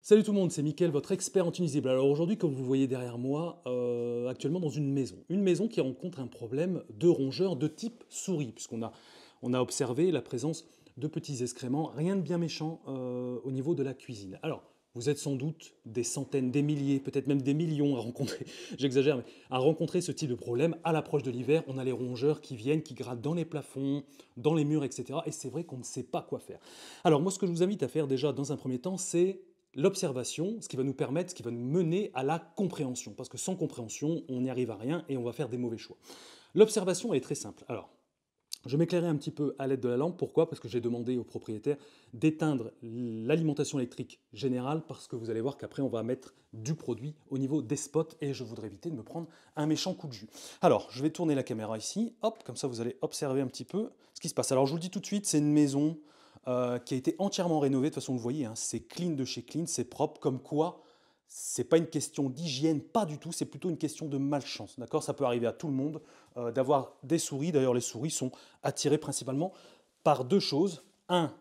Salut tout le monde, c'est Mickaël, votre expert anti-nuisible. Alors aujourd'hui, comme vous voyez derrière moi, actuellement dans une maison. Une maison qui rencontre un problème de rongeurs de type souris, puisqu'on a observé la présence de petits excréments, rien de bien méchant au niveau de la cuisine. Alors, vous êtes sans doute des centaines, des milliers, peut-être même des millions à rencontrer, j'exagère, mais à rencontrer ce type de problème. À l'approche de l'hiver, on a les rongeurs qui viennent, qui grattent dans les plafonds, dans les murs, etc. Et c'est vrai qu'on ne sait pas quoi faire. Alors moi, ce que je vous invite à faire déjà dans un premier temps, c'est l'observation, ce qui va nous permettre, ce qui va nous mener à la compréhension. Parce que sans compréhension, on n'y arrive à rien et on va faire des mauvais choix. L'observation, elle est très simple. Alors, je vais m'éclairer un petit peu à l'aide de la lampe. Pourquoi? Parce que j'ai demandé au propriétaire d'éteindre l'alimentation électrique générale, parce que vous allez voir qu'après, on va mettre du produit au niveau des spots et je voudrais éviter de me prendre un méchant coup de jus. Alors, je vais tourner la caméra ici. Hop, comme ça, vous allez observer un petit peu ce qui se passe. Alors, je vous le dis tout de suite, c'est une maison qui a été entièrement rénovée. De toute façon, vous le voyez, hein, c'est clean de chez clean, c'est propre. Comme quoi, c'est pas une question d'hygiène, pas du tout, c'est plutôt une question de malchance. D'accord? Ça peut arriver à tout le monde d'avoir des souris. D'ailleurs, les souris sont attirées principalement par deux choses. Un,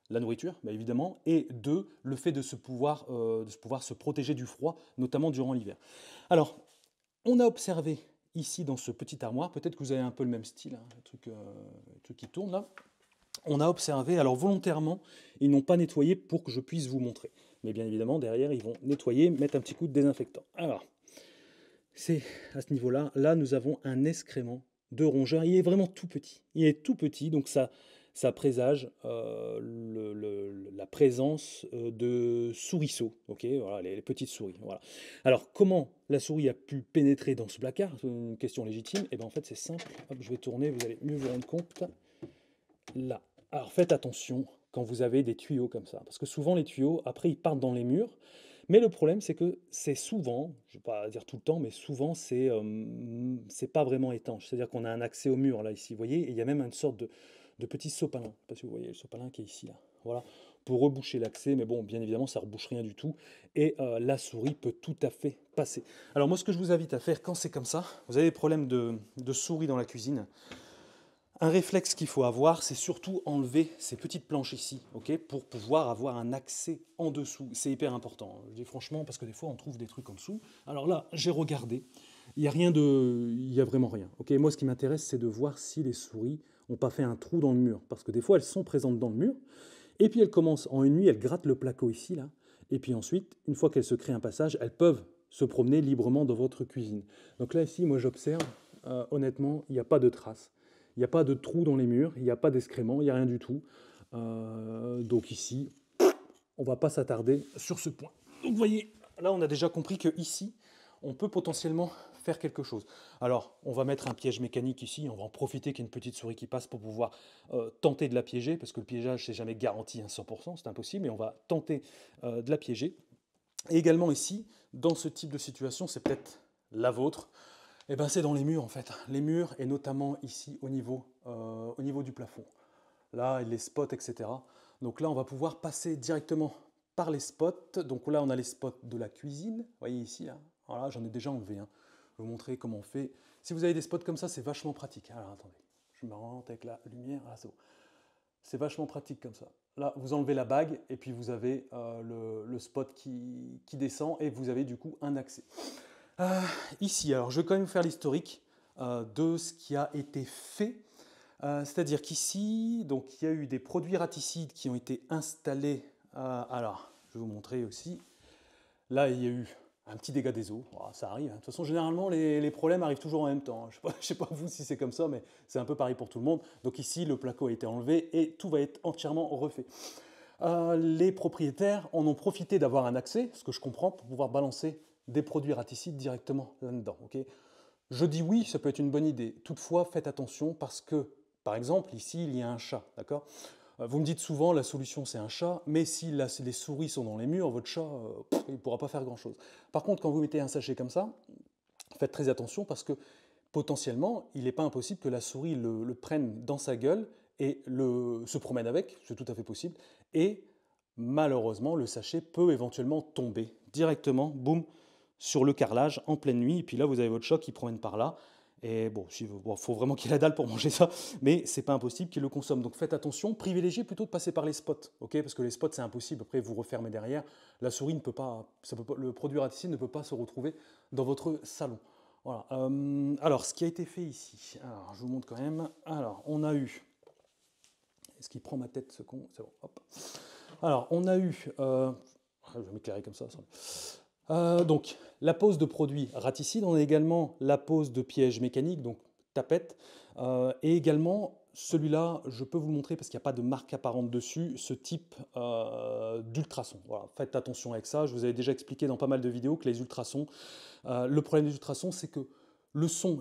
la nourriture, bah évidemment, et deux, le fait de pouvoir se protéger du froid, notamment durant l'hiver. Alors, on a observé ici dans ce petit armoire, peut-être que vous avez un peu le même style, hein, le truc qui tourne là. On a observé, alors volontairement, ils n'ont pas nettoyé pour que je puisse vous montrer. Mais bien évidemment, derrière, ils vont nettoyer, mettre un petit coup de désinfectant. Alors, c'est à ce niveau-là, là, nous avons un excrément de rongeur. Il est vraiment tout petit. Il est tout petit, donc ça présage la présence de souriceaux. Ok, voilà, les petites souris. Voilà. Alors, comment la souris a pu pénétrer dans ce placard? C'est une question légitime. Et bien, en fait, c'est simple. Hop, je vais tourner, vous allez mieux vous rendre compte. Là. Alors faites attention quand vous avez des tuyaux comme ça, parce que souvent les tuyaux, après, ils partent dans les murs. Mais le problème, c'est que c'est souvent, je ne vais pas dire tout le temps, mais souvent, c'est pas vraiment étanche. C'est-à-dire qu'on a un accès au mur, là, ici, vous voyez, et il y a même une sorte de petit sopalin. Je ne sais pas si vous voyez le sopalin qui est ici, là. Voilà, pour reboucher l'accès, mais bon, bien évidemment, ça ne rebouche rien du tout, et la souris peut tout à fait passer. Alors moi, ce que je vous invite à faire, quand c'est comme ça, vous avez des problèmes de souris dans la cuisine, un réflexe qu'il faut avoir, c'est surtout enlever ces petites planches ici, ok, pour pouvoir avoir un accès en dessous. C'est hyper important, je dis franchement, parce que des fois on trouve des trucs en dessous. Alors là, j'ai regardé, il y a vraiment rien. Ok, moi ce qui m'intéresse, c'est de voir si les souris n'ont pas fait un trou dans le mur, parce que des fois elles sont présentes dans le mur, et puis elles commencent en une nuit, elles grattent le placo ici, là, et puis ensuite, une fois qu'elles se créent un passage, elles peuvent se promener librement dans votre cuisine. Donc là ici, moi j'observe, honnêtement, il n'y a pas de traces. Il n'y a pas de trou dans les murs, il n'y a pas d'excréments, il n'y a rien du tout. Donc ici, on ne va pas s'attarder sur ce point. Donc vous voyez, là on a déjà compris que ici, on peut potentiellement faire quelque chose. Alors, on va mettre un piège mécanique ici, on va en profiter qu'il y ait une petite souris qui passe pour pouvoir tenter de la piéger, parce que le piégeage, c'est jamais garanti à 100%, c'est impossible, mais on va tenter de la piéger. Et également ici, dans ce type de situation, c'est peut-être la vôtre, eh ben, c'est dans les murs en fait. Les murs et notamment ici au niveau du plafond. Là, les spots, etc. Donc là, on va pouvoir passer directement par les spots. Donc là, on a les spots de la cuisine. Vous voyez ici, là. Voilà, j'en ai déjà enlevé un. Je vais vous montrer comment on fait. Si vous avez des spots comme ça, c'est vachement pratique. Alors attendez, je me rentre avec la lumière. Ah, c'est bon. C'est vachement pratique comme ça. Là, vous enlevez la bague et puis vous avez le spot qui descend et vous avez du coup un accès. Euh, Ici, alors je vais quand même vous faire l'historique de ce qui a été fait. C'est-à-dire qu'ici, donc, il y a eu des produits raticides qui ont été installés. Alors, je vais vous montrer aussi. Là, il y a eu un petit dégât des eaux. Oh, ça arrive, hein. De toute façon, généralement, les problèmes arrivent toujours en même temps. Je ne sais pas vous si c'est comme ça, mais c'est un peu pareil pour tout le monde. Donc ici, le placo a été enlevé et tout va être entièrement refait. Les propriétaires en ont profité d'avoir un accès, ce que je comprends, pour pouvoir balancer des produits raticides directement là-dedans. Okay, je dis oui, ça peut être une bonne idée. Toutefois, faites attention parce que, par exemple, ici, il y a un chat. D'accord, vous me dites souvent la solution c'est un chat, mais si les souris sont dans les murs, votre chat il ne pourra pas faire grand-chose. Par contre, quand vous mettez un sachet comme ça, faites très attention parce que potentiellement, il n'est pas impossible que la souris le prenne dans sa gueule et se promène avec, c'est tout à fait possible, et malheureusement, le sachet peut éventuellement tomber directement, boum, sur le carrelage en pleine nuit, et puis là, vous avez votre chat qui promène par là, Et bon, faut vraiment qu'il ait la dalle pour manger ça, mais c'est pas impossible qu'il le consomme. Donc faites attention, privilégiez plutôt de passer par les spots, ok? Parce que les spots c'est impossible. Après vous refermez derrière, la souris ne peut pas, le produit raticide ne peut pas se retrouver dans votre salon. Voilà. Alors ce qui a été fait ici, alors je vous montre quand même. Alors on a eu, est-ce qu'il prend ma tête ce con? C'est bon. Hop. Alors on a eu, je vais m'éclairer comme ça. Donc, la pose de produits raticides, on a également la pose de pièges mécaniques, donc tapettes, et également celui-là, je peux vous le montrer parce qu'il n'y a pas de marque apparente dessus, ce type d'ultrasons. Voilà, faites attention avec ça, je vous avais déjà expliqué dans pas mal de vidéos que les ultrasons, le problème des ultrasons, c'est que le son,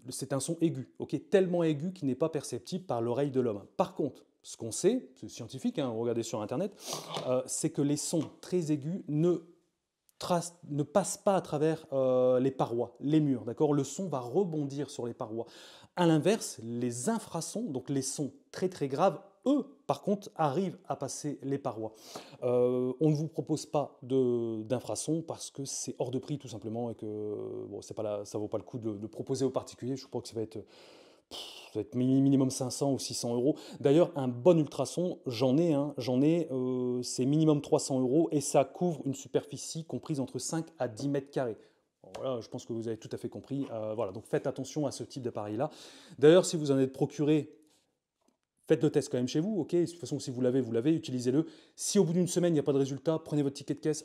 c'est un son aigu, ok, tellement aigu qu'il n'est pas perceptible par l'oreille de l'homme. Par contre, ce qu'on sait, c'est scientifique, hein, regardez sur Internet, c'est que les sons très aigus ne passe pas à travers les parois, les murs, d'accord? Le son va rebondir sur les parois. À l'inverse, les infrasons, donc les sons très très graves, eux, par contre, arrivent à passer les parois. On ne vous propose pas d'infrasons parce que c'est hors de prix tout simplement et que bon, ça ne vaut pas le coup de le proposer aux particuliers. Je crois que ça va être minimum 500 ou 600 euros. D'ailleurs, un bon ultrason, c'est minimum 300 euros et ça couvre une superficie comprise entre 5 à 10 mètres carrés. Bon, voilà, je pense que vous avez tout à fait compris. Voilà, donc faites attention à ce type d'appareil-là. D'ailleurs, si vous en êtes procuré, faites le test quand même chez vous, ok? De toute façon, si vous l'avez, utilisez-le. Si au bout d'une semaine, il n'y a pas de résultat, prenez votre ticket de caisse,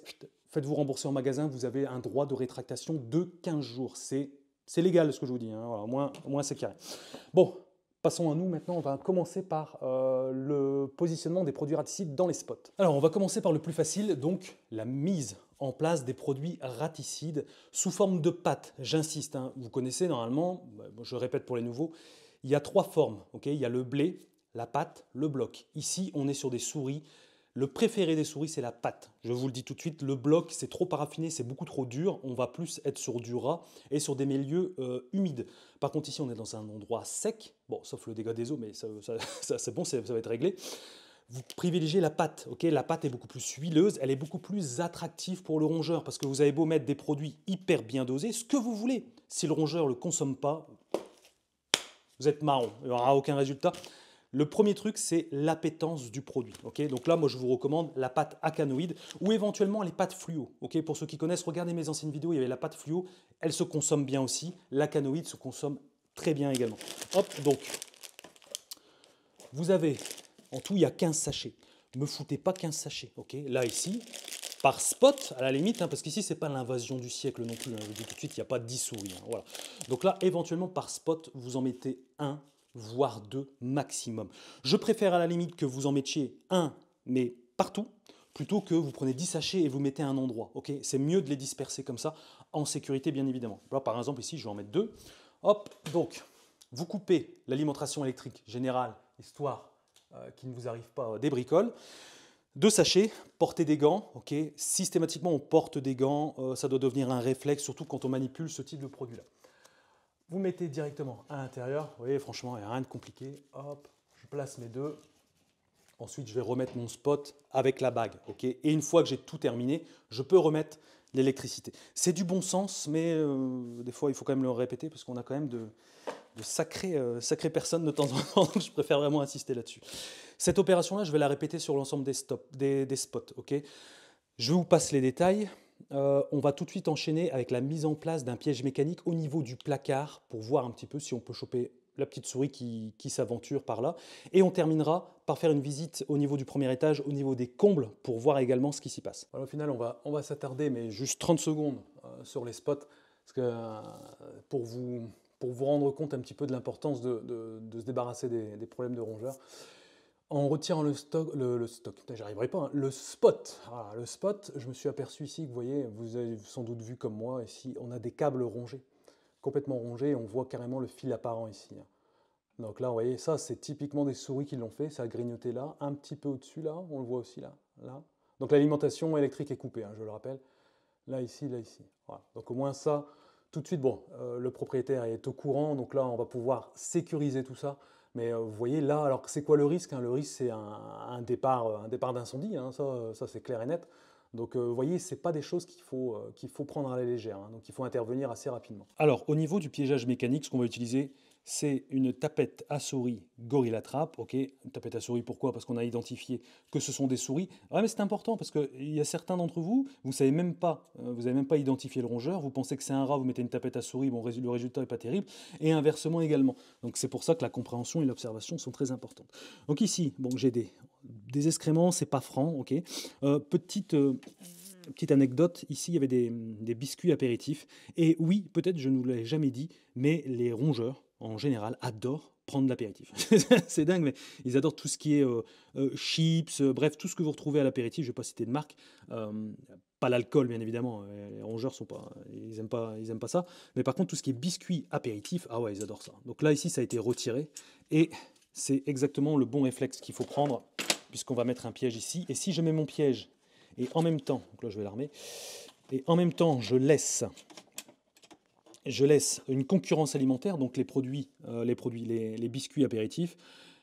faites-vous rembourser en magasin, vous avez un droit de rétractation de 15 jours. C'est légal ce que je vous dis, hein. Voilà, au moins c'est carré. Bon, passons à nous maintenant, on va commencer par le positionnement des produits raticides dans les spots. Alors on va commencer par le plus facile, donc la mise en place des produits raticides sous forme de pâte. J'insiste, hein, vous connaissez normalement, je répète pour les nouveaux, il y a 3 formes, ok? Il y a le blé, la pâte, le bloc. Ici on est sur des souris. Le préféré des souris, c'est la pâte. Je vous le dis tout de suite, le bloc, c'est trop paraffiné, c'est beaucoup trop dur. On va plus être sur du ras et sur des milieux humides. Par contre, ici, on est dans un endroit sec. Bon, sauf le dégât des eaux, mais ça c'est bon, ça va être réglé. Vous privilégiez la pâte. Ok, la pâte est beaucoup plus huileuse, elle est beaucoup plus attractive pour le rongeur parce que vous avez beau mettre des produits hyper bien dosés, ce que vous voulez. Si le rongeur ne le consomme pas, vous êtes marron, il n'y aura aucun résultat. Le premier truc, c'est l'appétence du produit. Okay, donc là, moi, je vous recommande la pâte acanoïde ou éventuellement les pâtes fluo. Okay, pour ceux qui connaissent, regardez mes anciennes vidéos, il y avait la pâte fluo. Elle se consomme bien aussi. L'acanoïde se consomme très bien également. Hop, donc, vous avez, en tout, il y a 15 sachets. Ne me foutez pas 15 sachets. Okay, là, ici, par spot, à la limite, hein, parce qu'ici, ce n'est pas l'invasion du siècle non plus. Hein, je vous dis tout de suite, il n'y a pas 10 souris. Hein, voilà. Donc là, éventuellement, par spot, vous en mettez un voire 2 maximum. Je préfère à la limite que vous en mettiez un, mais partout, plutôt que vous prenez 10 sachets et vous mettez à un endroit. Okay, c'est mieux de les disperser comme ça, en sécurité bien évidemment. Là, par exemple, ici, je vais en mettre 2. Hop, donc, vous coupez l'alimentation électrique générale, histoire qu'il ne vous arrive pas des bricoles. 2 sachets, portez des gants, ok. Systématiquement, on porte des gants, ça doit devenir un réflexe, surtout quand on manipule ce type de produit-là. Vous mettez directement à l'intérieur. Vous voyez, franchement, il n'y a rien de compliqué. Hop, je place mes 2. Ensuite, je vais remettre mon spot avec la bague. Okay, et une fois que j'ai tout terminé, je peux remettre l'électricité. C'est du bon sens, mais des fois, il faut quand même le répéter parce qu'on a quand même de sacrées personnes de temps en temps. Je préfère vraiment insister là-dessus. Cette opération-là, je vais la répéter sur l'ensemble des spots. Okay, je vous passe les détails. On va tout de suite enchaîner avec la mise en place d'un piège mécanique au niveau du placard pour voir un petit peu si on peut choper la petite souris qui s'aventure par là. Et on terminera par faire une visite au niveau du premier étage, au niveau des combles, pour voir également ce qui s'y passe. Alors, au final, on va s'attarder, mais juste 30 secondes sur les spots, parce que pour vous rendre compte un petit peu de l'importance de se débarrasser des problèmes de rongeurs. En retirant le stock, j'arriverai pas, hein, le spot. Voilà, le spot, je me suis aperçu ici, que vous voyez, vous avez sans doute vu comme moi, ici, on a des câbles rongés, complètement rongés, et on voit carrément le fil apparent ici. Hein. Donc là, vous voyez, ça, c'est typiquement des souris qui l'ont fait, ça a grignoté là, un petit peu au-dessus, là, on le voit aussi là, là. Donc l'alimentation électrique est coupée, hein, je le rappelle. Là, ici, là, ici. Voilà. Donc au moins ça, tout de suite, bon, le propriétaire est au courant, donc là, on va pouvoir sécuriser tout ça. Mais vous voyez là, alors c'est quoi le risque, hein? Le risque, c'est un départ d'incendie, hein, ça c'est clair et net. Donc vous voyez, ce n'est pas des choses qu'il faut prendre à la légère, hein. Donc il faut intervenir assez rapidement. Alors au niveau du piégeage mécanique, ce qu'on va utiliser, c'est une tapette à souris Gorilla Trap. Ok, une tapette à souris, pourquoi? Parce qu'on a identifié que ce sont des souris. Ouais, mais c'est important parce qu'il y a certains d'entre vous, vous savez même pas, vous n'avez même pas identifié le rongeur, vous pensez que c'est un rat, vous mettez une tapette à souris, bon, le résultat n'est pas terrible, et inversement également. Donc c'est pour ça que la compréhension et l'observation sont très importantes. Donc ici, bon, j'ai des excréments, c'est pas franc, ok. Petite anecdote, ici il y avait des biscuits apéritifs, et oui, peut-être je ne vous l'avais jamais dit, mais les rongeurs, en général, adorent prendre l'apéritif. C'est dingue, mais ils adorent tout ce qui est chips, bref, tout ce que vous retrouvez à l'apéritif, je ne vais pas citer de marque, pas l'alcool bien évidemment, les rongeurs ils aiment pas ça, mais par contre tout ce qui est biscuits apéritifs, ah ouais, ils adorent ça. Donc là ici ça a été retiré, et c'est exactement le bon réflexe qu'il faut prendre, puisqu'on va mettre un piège ici, et si je mets mon piège, et en même temps, donc là je vais l'armer, et en même temps je laisse une concurrence alimentaire, donc les biscuits apéritifs,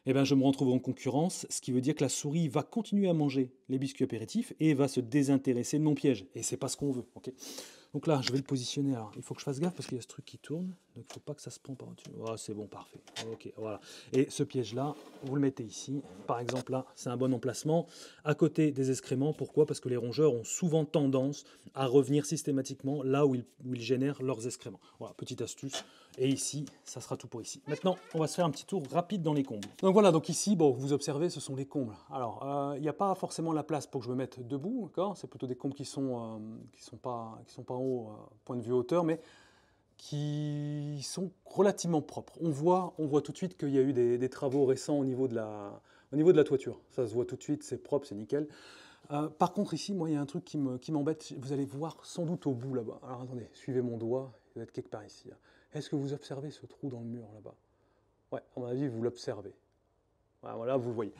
eh ben je me retrouve en concurrence, ce qui veut dire que la souris va continuer à manger les biscuits apéritifs et va se désintéresser de mon piège. Et c'est pas ce qu'on veut. Okay, donc là, je vais le positionner. Alors, il faut que je fasse gaffe parce qu'il y a ce truc qui tourne. Donc, il ne faut pas que ça se prend par-dessus. Oh, c'est bon, parfait. Ok, voilà. Et ce piège-là, vous le mettez ici. Par exemple, là, c'est un bon emplacement. À côté des excréments. Pourquoi? Parce que les rongeurs ont souvent tendance à revenir systématiquement là où ils génèrent leurs excréments. Voilà, petite astuce. Et ici, ça sera tout pour ici. Maintenant, on va se faire un petit tour rapide dans les combles. Donc voilà, donc ici, bon, vous observez, ce sont les combles. Alors, il n'y a pas forcément la place pour que je me mette debout, d'accord? C'est plutôt des combles qui sont pas en haut, point de vue hauteur, mais qui sont relativement propres. On voit tout de suite qu'il y a eu des travaux récents au niveau de la toiture. Ça se voit tout de suite, c'est propre, c'est nickel. Par contre, ici, moi, il y a un truc qui m'embête. Vous allez voir sans doute au bout là-bas. Alors attendez, suivez mon doigt, il doit être quelque part ici. Est-ce que vous observez ce trou dans le mur là-bas? Ouais, à mon avis, vous l'observez. Voilà, vous le voyez.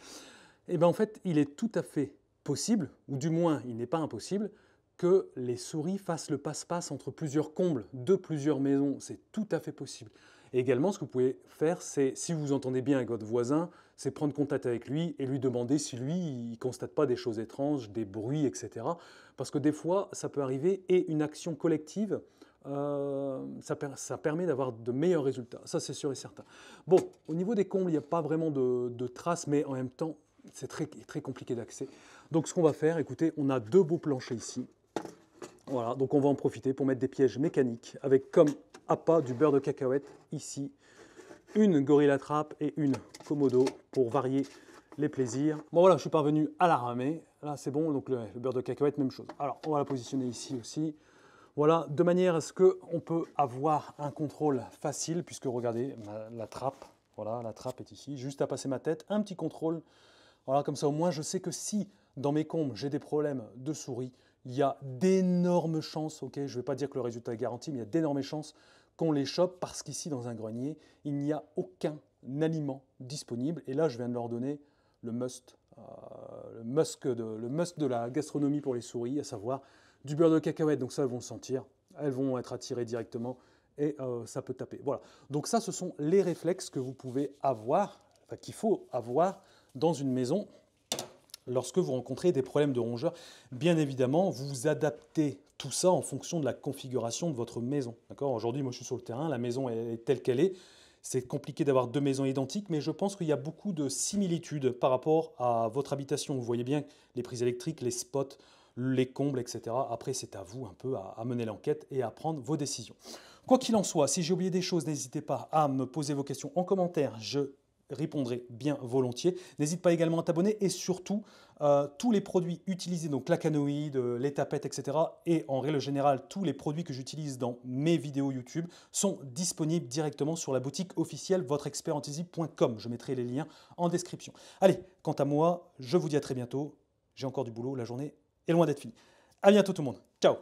Et bien en fait, il est tout à fait possible, ou du moins, il n'est pas impossible, que les souris fassent le passe-passe entre plusieurs combles de plusieurs maisons. C'est tout à fait possible. Et également, ce que vous pouvez faire, c'est, si vous entendez bien avec votre voisin, c'est prendre contact avec lui et lui demander si lui, il ne constate pas des choses étranges, des bruits, etc. Parce que des fois, ça peut arriver, et une action collective, ça permet d'avoir de meilleurs résultats. Ça, c'est sûr et certain. Bon, au niveau des combles, il n'y a pas vraiment de traces, mais en même temps, c'est très, très compliqué d'accès. Donc, ce qu'on va faire, écoutez, on a deux beaux planchers ici. Voilà, donc on va en profiter pour mettre des pièges mécaniques avec comme appât du beurre de cacahuète ici, une Gorilla Trap et une Komodo pour varier les plaisirs. Bon voilà, je suis parvenu à la ramer. Là c'est bon, donc le beurre de cacahuète, même chose. Alors on va la positionner ici aussi. Voilà, de manière à ce qu'on peut avoir un contrôle facile, puisque regardez, la trappe, voilà, la trappe est ici, juste à passer ma tête, un petit contrôle. Voilà, comme ça au moins je sais que si dans mes combes j'ai des problèmes de souris, il y a d'énormes chances, ok, je ne vais pas dire que le résultat est garanti, mais il y a d'énormes chances qu'on les chope parce qu'ici dans un grenier, il n'y a aucun aliment disponible. Et là, je viens de leur donner le must de la gastronomie pour les souris, à savoir du beurre de cacahuète. Donc ça, elles vont le sentir, elles vont être attirées directement et ça peut taper. Voilà. Donc ça, ce sont les réflexes que vous pouvez avoir, enfin, qu'il faut avoir dans une maison. Lorsque vous rencontrez des problèmes de rongeurs, bien évidemment, vous adaptez tout ça en fonction de la configuration de votre maison. Aujourd'hui, moi je suis sur le terrain, la maison est telle qu'elle est. C'est compliqué d'avoir deux maisons identiques, mais je pense qu'il y a beaucoup de similitudes par rapport à votre habitation. Vous voyez bien les prises électriques, les spots, les combles, etc. Après, c'est à vous un peu à mener l'enquête et à prendre vos décisions. Quoi qu'il en soit, si j'ai oublié des choses, n'hésitez pas à me poser vos questions en commentaire. Je répondrai bien volontiers. N'hésite pas également à t'abonner et surtout, tous les produits utilisés, donc la canoïde, les tapettes, etc. et en règle générale, tous les produits que j'utilise dans mes vidéos YouTube sont disponibles directement sur la boutique officielle votreexpertentisi.com. Je mettrai les liens en description. Allez, quant à moi, je vous dis à très bientôt. J'ai encore du boulot, la journée est loin d'être finie. À bientôt tout le monde. Ciao!